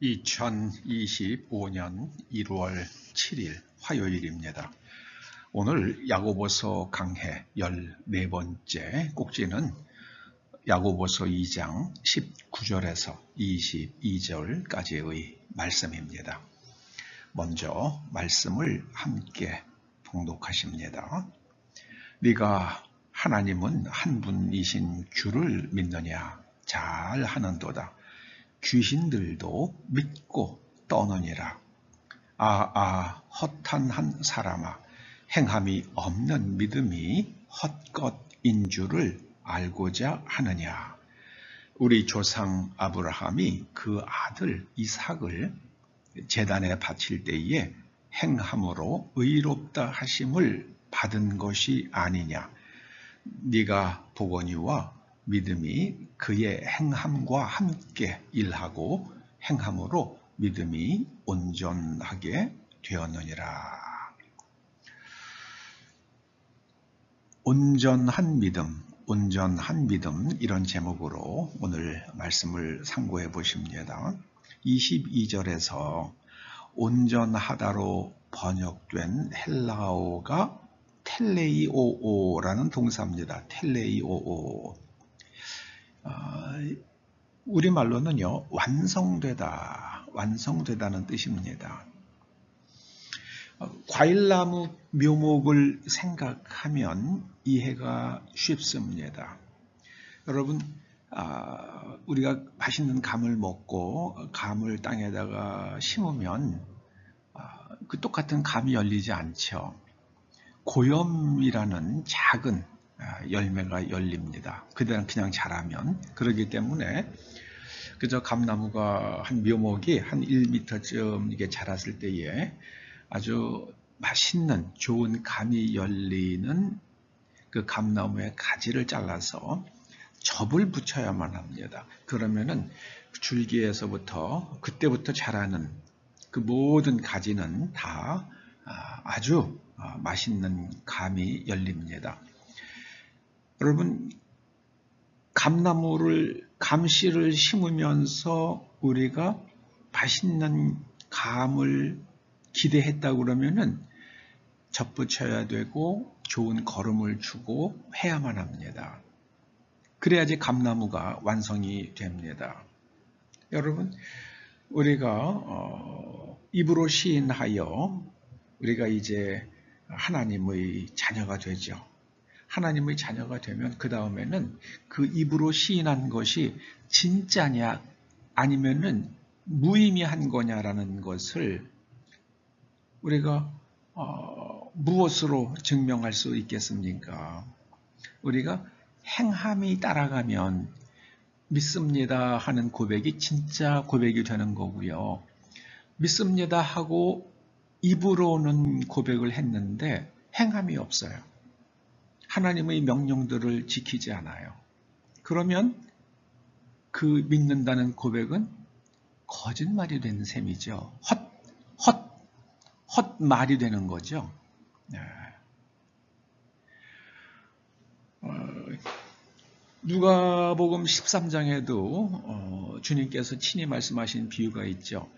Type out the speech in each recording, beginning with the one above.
2025년 1월 7일 화요일입니다. 오늘 야고보서 강해 14번째 꼭지는 야고보서 2장 19절에서 22절까지의 말씀입니다. 먼저 말씀을 함께 봉독하십니다. 네가 하나님은 한 분이신 줄을 믿느냐? 잘 하는도다. 귀신들도 믿고 떠느니라. 헛한 한 사람아, 행함이 없는 믿음이 헛것인 줄을 알고자 하느냐. 우리 조상 아브라함이 그 아들 이삭을 제단에 바칠 때에 행함으로 의롭다 하심을 받은 것이 아니냐. 네가 보거니와 믿음이 그의 행함과 함께 일하고 행함으로 믿음이 온전하게 되었느니라. 온전한 믿음 이런 제목으로 오늘 말씀을 상고해 보십니다. 22절에서 온전하다로 번역된 헬라어가 텔레이오오라는 동사입니다. 텔레이오오. 우리말로는요, 완성되다는 뜻입니다. 과일나무 묘목을 생각하면 이해가 쉽습니다. 여러분, 우리가 맛있는 감을 먹고 감을 땅에다가 심으면 그 똑같은 감이 열리지 않죠. 고염이라는 작은 열매가 열립니다. 그대로 그냥 자라면. 그렇기 때문에 그저 감나무가 한 묘목이 한 1m쯤 이게 자랐을 때에 아주 맛있는 좋은 감이 열리는 그 감나무의 가지를 잘라서 접을 붙여야만 합니다. 그러면은 줄기에서부터 그때부터 자라는 그 모든 가지는 다 아주 맛있는 감이 열립니다. 여러분, 감씨를 심으면서 우리가 맛있는 감을 기대했다 그러면은 접붙여야 되고 좋은 거름을 주고 해야만 합니다. 그래야지 감나무가 완성이 됩니다. 여러분, 우리가 입으로 시인하여 우리가 이제 하나님의 자녀가 되죠. 하나님의 자녀가 되면 그 다음에는 그 입으로 시인한 것이 진짜냐 아니면은 무의미한 거냐라는 것을 우리가 무엇으로 증명할 수 있겠습니까? 우리가 행함이 따라가면 믿습니다 하는 고백이 진짜 고백이 되는 거고요. 믿습니다 하고 입으로는 고백을 했는데 행함이 없어요. 하나님의 명령들을 지키지 않아요. 그러면 그 믿는다는 고백은 거짓말이 되는 셈이죠. 헛말이 되는 거죠. 누가복음 13장에도 주님께서 친히 말씀하신 비유가 있죠.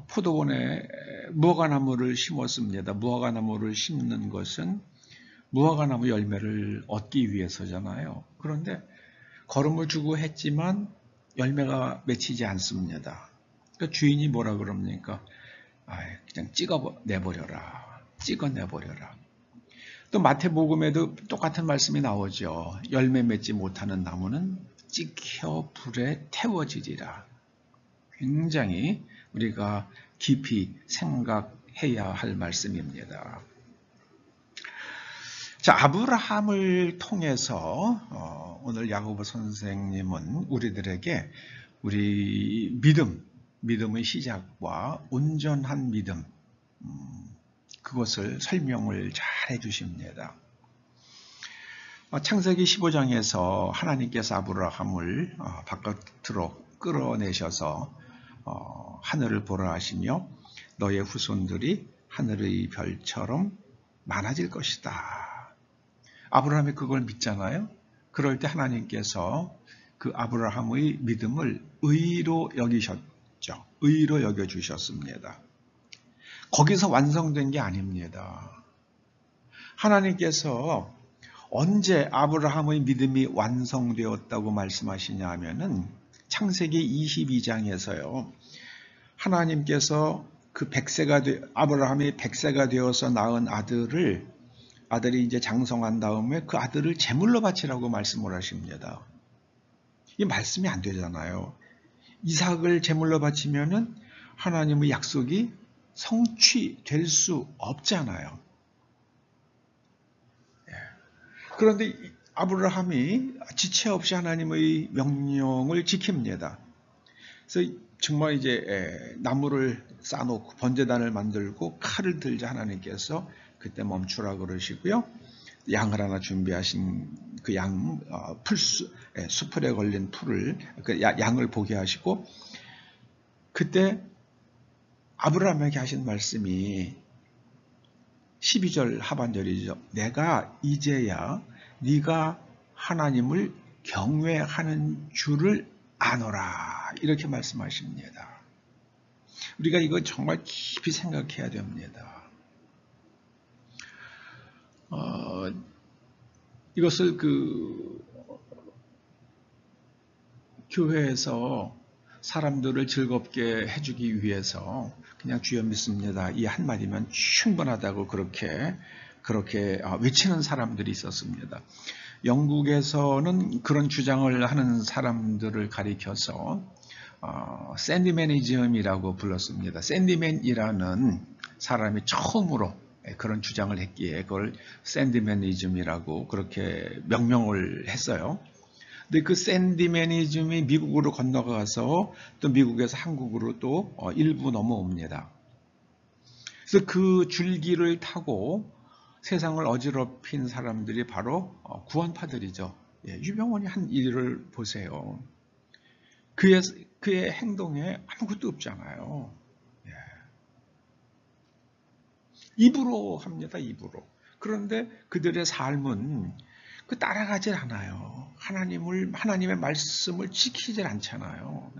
포도원에 무화과나무를 심었습니다. 무화과나무를 심는 것은 무화과나무 열매를 얻기 위해서잖아요. 그런데 거름을 주고 했지만 열매가 맺히지 않습니다. 그러니까 주인이 뭐라 그럽니까? 그냥 찍어내버려라. 또 마태복음에도 똑같은 말씀이 나오죠. 열매 맺지 못하는 나무는 찍혀 불에 태워지리라. 굉장히 우리가 깊이 생각해야 할 말씀입니다. 자, 아브라함을 통해서 오늘 야고보 선생님은 우리들에게 우리 믿음의 시작과 온전한 믿음, 그것을 설명을 잘 해주십니다. 창세기 15장에서 하나님께서 아브라함을 바깥으로 끌어내셔서 하늘을 보라 하시며 너의 후손들이 하늘의 별처럼 많아질 것이다. 아브라함이 그걸 믿잖아요. 그럴 때 하나님께서 그 아브라함의 믿음을 의로 여겨주셨죠. 의로 여겨주셨습니다. 거기서 완성된 게 아닙니다. 하나님께서 언제 아브라함의 믿음이 완성되었다고 말씀하시냐 하면은 창세기 22장에서요. 하나님께서 그 아브라함이 100세가 되어서 낳은 아들이 이제 장성한 다음에 그 아들을 제물로 바치라고 말씀을 하십니다. 이 말씀이 안 되잖아요. 이삭을 제물로 바치면은 하나님의 약속이 성취될 수 없잖아요. 그런데 아브라함이 지체 없이 하나님의 명령을 지킵니다. 그래서 정말 이제 나무를 쌓아놓고 번제단을 만들고 칼을 들자 하나님께서 그때 멈추라 그러시고요. 양을 하나 준비하신 그 수풀에 걸린 풀을 그 양을 보게 하시고 그때 아브라함에게 하신 말씀이 12절 하반절이죠. 내가 이제야 네가 하나님을 경외하는 줄을 아노라 이렇게 말씀하십니다. 우리가 이거 정말 깊이 생각해야 됩니다. 이것을 교회에서 사람들을 즐겁게 해주기 위해서 그냥 주여 믿습니다. 이 한마디면 충분하다고 그렇게 외치는 사람들이 있었습니다. 영국에서는 그런 주장을 하는 사람들을 가리켜서 샌디맨이즘이라고 불렀습니다. 샌디맨이라는 사람이 처음으로 그런 주장을 했기에 그걸 샌디맨이즘이라고 그렇게 명명을 했어요. 근데 그 샌디맨이즘이 미국으로 건너가서 또 미국에서 한국으로 또 일부 넘어옵니다. 그래서 그 줄기를 타고 세상을 어지럽힌 사람들이 바로 구원파들이죠. 유병원이 한 일을 보세요. 그의 행동에 아무것도 없잖아요. 입으로 합니다. 입으로. 그런데 그들의 삶은 따라가질 않아요. 하나님의 말씀을 지키질 않잖아요.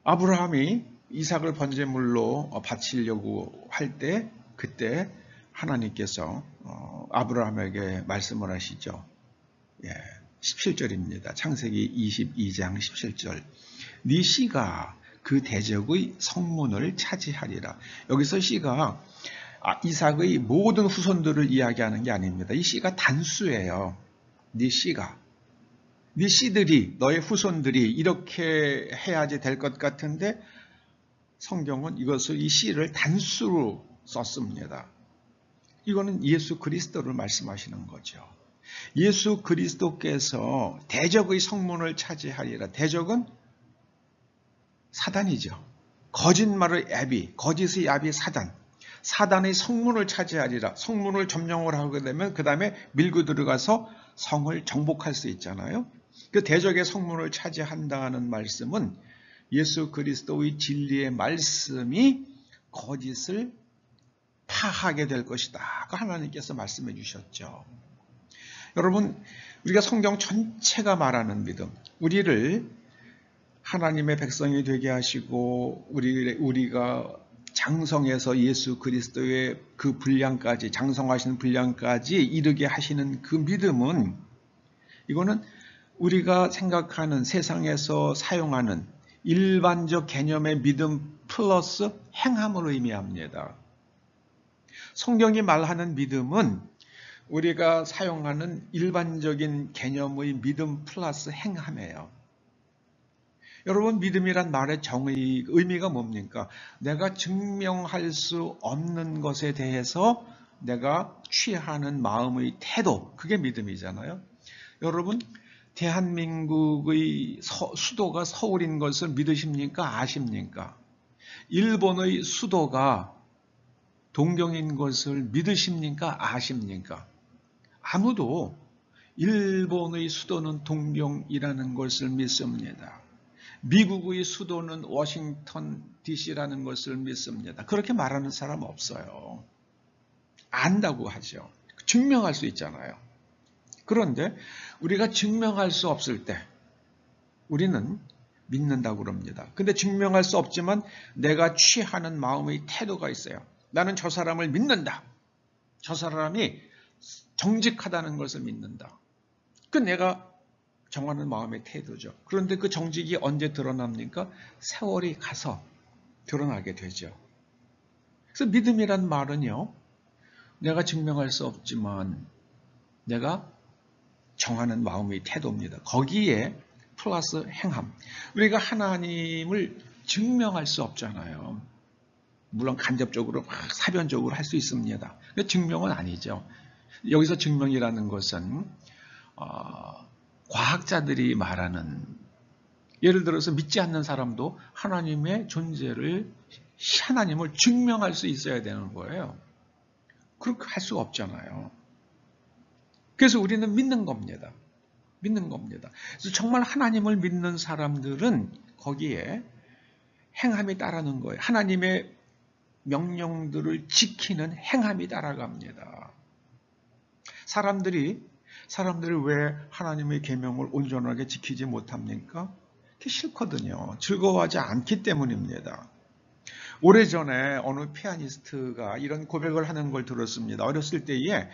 아브라함이 이삭을 번제물로 바치려고 할 때 그때 하나님께서 아브라함에게 말씀을 하시죠. 17절입니다. 창세기 22장 17절. 네 씨가 그 대적의 성문을 차지하리라. 여기서 씨가 이삭의 모든 후손들을 이야기하는 게 아닙니다. 이 씨가 단수예요. 네 씨가. 네 씨들이, 너의 후손들이 이렇게 해야지 될 것 같은데 성경은 이 씨를 단수로 썼습니다. 이거는 예수 그리스도를 말씀하시는 거죠. 예수 그리스도께서 대적의 성문을 차지하리라. 대적은 사단이죠. 거짓말의 애비, 거짓의 아비 사단. 사단의 성문을 차지하리라. 성문을 점령을 하게 되면 그 다음에 밀고 들어가서 성을 정복할 수 있잖아요. 그 대적의 성문을 차지한다는 말씀은 예수 그리스도의 진리의 말씀이 거짓을 파하게 될 것이다. 그 하나님께서 말씀해 주셨죠. 여러분, 우리가 성경 전체가 말하는 믿음, 우리를 하나님의 백성이 되게 하시고 우리가 장성해서 예수 그리스도의 그 분량까지, 장성하시는 분량까지 이르게 하시는 그 믿음은, 이거는 우리가 생각하는 세상에서 사용하는 일반적 개념의 믿음 플러스 행함을 의미합니다. 성경이 말하는 믿음은 우리가 사용하는 일반적인 개념의 믿음 플러스 행함이에요. 여러분, 믿음이란 말의 의미가 뭡니까? 내가 증명할 수 없는 것에 대해서 내가 취하는 마음의 태도, 그게 믿음이잖아요. 여러분, 대한민국의 수도가 서울인 것을 믿으십니까? 아십니까? 일본의 수도가 동경인 것을 믿으십니까? 아십니까? 아무도 일본의 수도는 동경이라는 것을 믿습니다. 미국의 수도는 워싱턴 DC라는 것을 믿습니다. 그렇게 말하는 사람 없어요. 안다고 하죠. 증명할 수 있잖아요. 그런데 우리가 증명할 수 없을 때, 우리는 믿는다고 그럽니다. 근데 증명할 수 없지만 내가 취하는 마음의 태도가 있어요. 나는 저 사람을 믿는다. 저 사람이 정직하다는 것을 믿는다. 그 내가 정하는 마음의 태도죠. 그런데 그 정직이 언제 드러납니까? 세월이 가서 드러나게 되죠. 그래서 믿음이란 말은요, 내가 증명할 수 없지만 내가 정하는 마음의 태도입니다. 거기에 플러스 행함. 우리가 하나님을 증명할 수 없잖아요. 물론 간접적으로 막 사변적으로 할 수 있습니다. 근데 증명은 아니죠. 여기서 증명이라는 것은 과학자들이 말하는, 예를 들어서 믿지 않는 사람도 하나님의 존재를, 하나님을 증명할 수 있어야 되는 거예요. 그렇게 할 수가 없잖아요. 그래서 우리는 믿는 겁니다. 믿는 겁니다. 그래서 정말 하나님을 믿는 사람들은 거기에 행함이 따르는 거예요. 하나님의 명령들을 지키는 행함이 따라갑니다. 사람들이 왜 하나님의 계명을 온전하게 지키지 못합니까? 그게 싫거든요. 즐거워하지 않기 때문입니다. 오래전에 어느 피아니스트가 이런 고백을 하는 걸 들었습니다. 어렸을 때에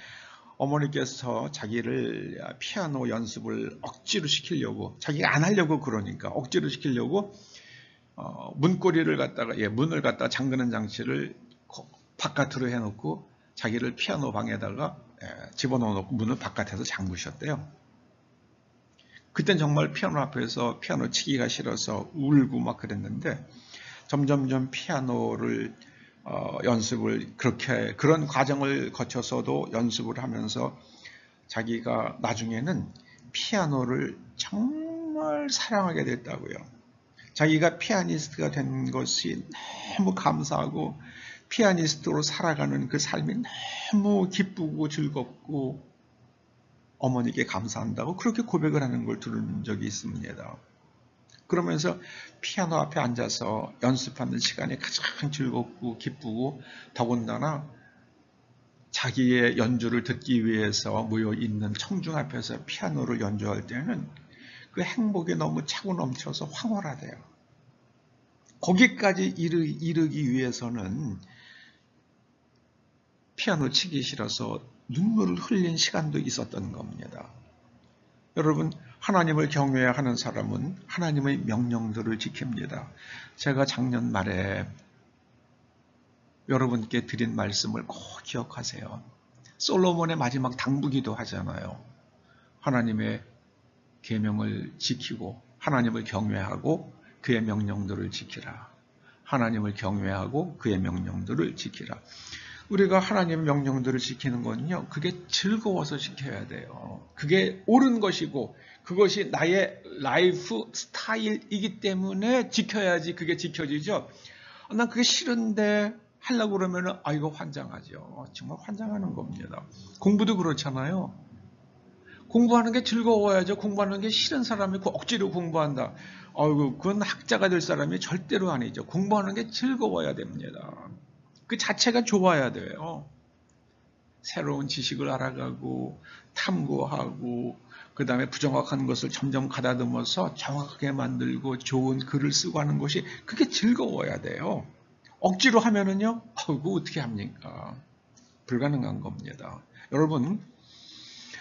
어머니께서 자기를 피아노 연습을 억지로 시키려고, 자기가 안 하려고 그러니까 억지로 시키려고 문고리를 갖다가, 문을 갖다가 잠그는 장치를 바깥으로 해놓고 자기를 피아노 방에다가 집어넣어놓고 문을 바깥에서 잠그셨대요. 그땐 정말 피아노 앞에서 피아노 치기가 싫어서 울고 막 그랬는데, 점점점 피아노를 연습을, 그런 과정을 거쳐서도 연습을 하면서 자기가 나중에는 피아노를 정말 사랑하게 됐다고요. 자기가 피아니스트가 된 것이 너무 감사하고 피아니스트로 살아가는 그 삶이 너무 기쁘고 즐겁고 어머니께 감사한다고 그렇게 고백을 하는 걸 들은 적이 있습니다. 그러면서 피아노 앞에 앉아서 연습하는 시간이 가장 즐겁고 기쁘고, 더군다나 자기의 연주를 듣기 위해서 모여 있는 청중 앞에서 피아노를 연주할 때는 그 행복이 너무 차고 넘쳐서 황홀하대요. 거기까지 이르기 위해서는 피아노 치기 싫어서 눈물을 흘린 시간도 있었던 겁니다. 여러분, 하나님을 경외해야 하는 사람은 하나님의 명령들을 지킵니다. 제가 작년 말에 여러분께 드린 말씀을 꼭 기억하세요. 솔로몬의 마지막 당부기도 하잖아요. 하나님의 계명을 지키고 하나님을 경외하고 그의 명령들을 지키라. 하나님을 경외하고 그의 명령들을 지키라. 우리가 하나님의 명령들을 지키는 건요, 그게 즐거워서 지켜야 돼요. 그게 옳은 것이고 그것이 나의 라이프 스타일이기 때문에 지켜야지 그게 지켜지죠. 난 그게 싫은데 하려고 그러면 이거 환장하죠. 정말 환장하는 겁니다. 공부도 그렇잖아요. 공부하는 게 즐거워야죠. 공부하는 게 싫은 사람이 억지로 공부한다. 그건 학자가 될 사람이 절대로 아니죠. 공부하는 게 즐거워야 됩니다. 그 자체가 좋아야 돼요. 새로운 지식을 알아가고 탐구하고 그 다음에 부정확한 것을 점점 가다듬어서 정확하게 만들고 좋은 글을 쓰고 하는 것이, 그게 즐거워야 돼요. 억지로 하면은요, 그거 어떻게 합니까? 불가능한 겁니다. 여러분,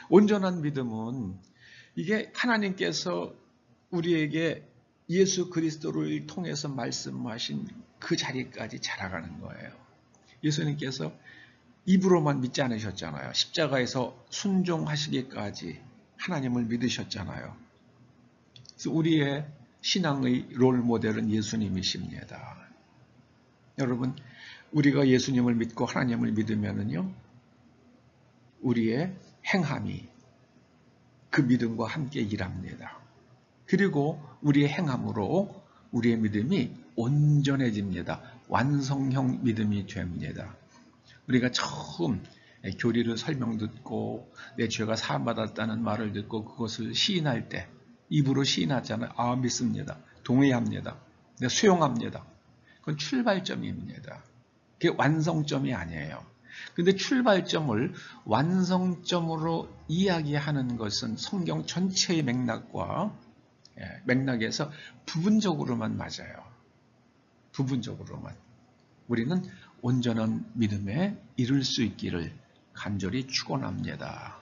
온전한 믿음은 이게 하나님께서 우리에게 예수 그리스도를 통해서 말씀하신 그 자리까지 자라가는 거예요. 예수님께서 입으로만 믿지 않으셨잖아요. 십자가에서 순종하시기까지 하나님을 믿으셨잖아요. 그래서 우리의 신앙의 롤 모델은 예수님이십니다. 여러분, 우리가 예수님을 믿고 하나님을 믿으면은요, 우리의 행함이 그 믿음과 함께 일합니다. 그리고 우리의 행함으로 우리의 믿음이 온전해집니다. 완성형 믿음이 됩니다. 우리가 처음 교리를 설명 듣고 내 죄가 사함받았다는 말을 듣고 그것을 시인할 때 입으로 시인하잖아요. 믿습니다. 동의합니다. 수용합니다. 그건 출발점입니다. 그게 완성점이 아니에요. 근데 출발점을 완성점으로 이야기하는 것은 성경 전체의 맥락과 맥락에서 부분적으로만 맞아요. 부분적으로만. 우리는 온전한 믿음에 이룰 수 있기를 간절히 축원합니다.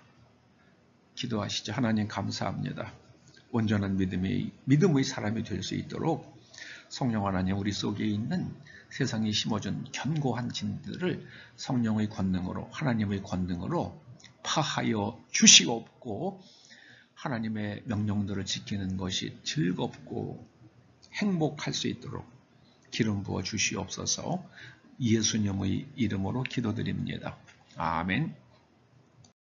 기도하시죠. 하나님 감사합니다. 온전한 믿음의 사람이 될 수 있도록 성령 하나님 우리 속에 있는 세상에 심어준 견고한 진들을 성령의 권능으로 하나님의 권능으로 파하여 주시옵고 하나님의 명령들을 지키는 것이 즐겁고 행복할 수 있도록 기름 부어 주시옵소서. 예수님의 이름으로 기도드립니다. 아멘.